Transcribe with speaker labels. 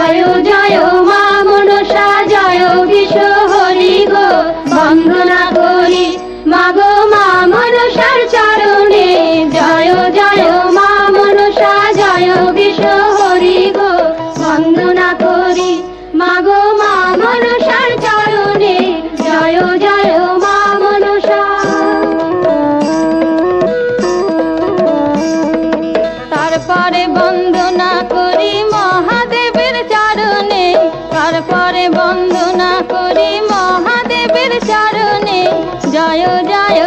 Speaker 1: জয় জয় মা মনসা জয় বিশ্ব হরি গো বন্দনা করি মাগো মা মনসার চরণে জয় জয় মা মনসা জয় বিশ্ব হরি গো বন্দনা করি মাগো মা মনসার চরণে জয় জয় মা মনসা। তারপরে বন্দনা করি মহাদেবের চরণে, তারপরে বন্দনা করি মহাদেবের চরণে জয় জয়